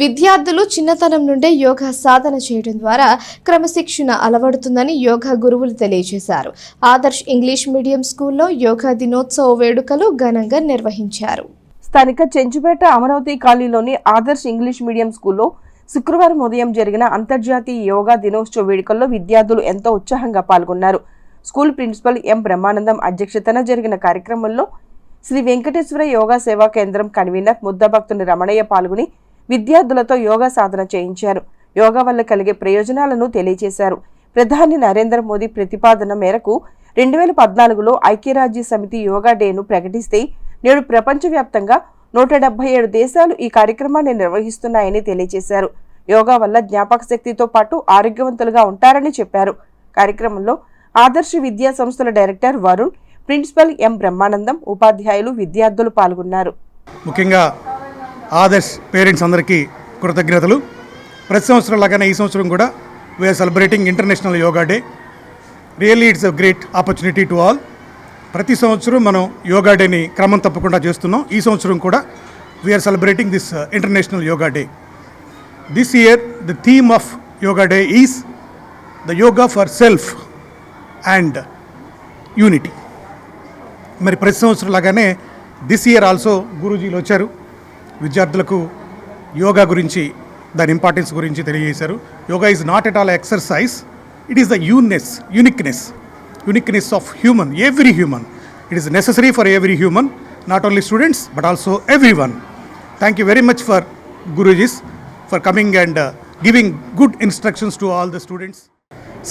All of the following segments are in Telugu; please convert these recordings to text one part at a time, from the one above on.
విద్యార్థులు చిన్నతనం నుండే యోగా సాధన చేయడం ద్వారా క్రమశిక్షణ అలవడుతుందని యోగా గురువులు తెలియజేశారు. ఆదర్శ్ ఇంగ్లీష్ మీడియం స్కూల్లో యోగా దినోత్సవ వేడుకలు ఘనంగా నిర్వహించారు. స్థానిక చెంచుపేట అమరావతి కాలనీలోని ఆదర్శ్ ఇంగ్లీష్ మీడియం స్కూల్లో శుక్రవారం ఉదయం జరిగిన అంతర్జాతీయ యోగా దినోత్సవ వేడుకల్లో విద్యార్థులు ఎంతో ఉత్సాహంగా పాల్గొన్నారు. స్కూల్ ప్రిన్సిపల్ ఎం బ్రహ్మానందం అధ్యక్షతన జరిగిన కార్యక్రమంలో శ్రీ వెంకటేశ్వర యోగా సేవా కేంద్రం కన్వీనర్ ముద్దభక్తుని రమణయ్య పాల్గొని విద్యార్థులతో యోగా సాధన చేయించారు. యోగా వల్ల కలిగే ప్రయోజనాలను తెలియజేశారు. ప్రధాని నరేంద్ర మోదీ ప్రతిపాదన మేరకు 2014లో ఐక్యరాజ్య సమితి యోగా డేను ప్రకటిస్తే నేడు ప్రపంచవ్యాప్తంగా 177 దేశాలు ఈ కార్యక్రమాన్ని నిర్వహిస్తున్నాయని తెలియజేశారు. యోగా వల్ల జ్ఞాపక శక్తితో పాటు ఆరోగ్యవంతులుగా ఉంటారని చెప్పారు. కార్యక్రమంలో ఆదర్శ విద్యా సంస్థల director Varun, principal M Brahmanandam, ఉపాధ్యాయులు, విద్యార్థులు పాల్గొన్నారు. ముఖ్యంగా ఆదర్శ్ పేరెంట్స్ అందరికీ కృతజ్ఞతలు. ప్రతి సంవత్సరం లాగానే ఈ సంవత్సరం కూడా we are celebrating international yoga day. Really it's a great opportunity to all. ప్రతి సంవత్సరం మనం యోగా డేని క్రమం తప్పకుండా చేస్తున్నాం. ఈ సంవత్సరం కూడా we are celebrating this international yoga day. This year the theme of yoga day is the yoga for self and unity. మరి ప్రతి సంవత్సరం లాగానే దిస్ ఇయర్ ఆల్సో గురూజీలు వచ్చారు. విద్యార్థులకు యోగా గురించి, దాని ఇంపార్టెన్స్ గురించి తెలియజేశారు. Yoga is not at all exercise, it is the uniqueness of human, every human. It is necessary for every human, not only students but also everyone. Thank you very much for gurujis for coming and giving good instructions to all the students.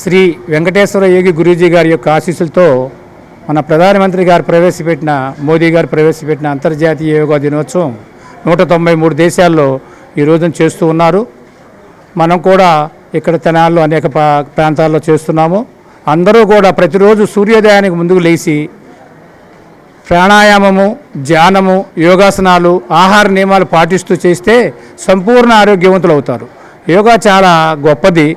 Shri Venkateswara Yogi Guruji గారి యొక్క ఆశీస్సులతో మన ప్రధానమంత్రి గారు మోదీ గారు ప్రవేశపెట్టిన అంతర్జాతీయ యోగా దినోత్సవం 193 దేశాల్లో ఈ రోజున చేస్తూ ఉన్నారు. మనం కూడా ఇక్కడ తెనాల్లో అనేక ప్రాంతాల్లో చేస్తున్నాము. అందరూ కూడా ప్రతిరోజు సూర్యోదయానికి ముందుకు లేచి ప్రాణాయామము, ధ్యానము, యోగాసనాలు, ఆహార నియమాలు పాటిస్తూ చేస్తే సంపూర్ణ ఆరోగ్యవంతులు అవుతారు. యోగా చాలా గొప్పది.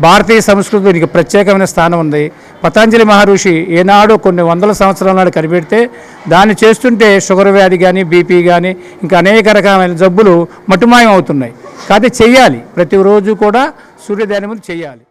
భారతీయ సంస్కృతి దీనికి ప్రత్యేకమైన స్థానం ఉంది. పతంజలి మహర్షి ఏనాడు కొన్ని వందల సంవత్సరాల నాడు కనిపెడితే దాన్ని చేస్తుంటే షుగర్ వ్యాధి కానీ, బీపీ కానీ, ఇంకా అనేక రకమైన జబ్బులు మటుమాయం అవుతున్నాయి. కాబట్టి చెయ్యాలి, ప్రతిరోజు కూడా సూర్యోదయాన్ని ముందు చెయ్యాలి.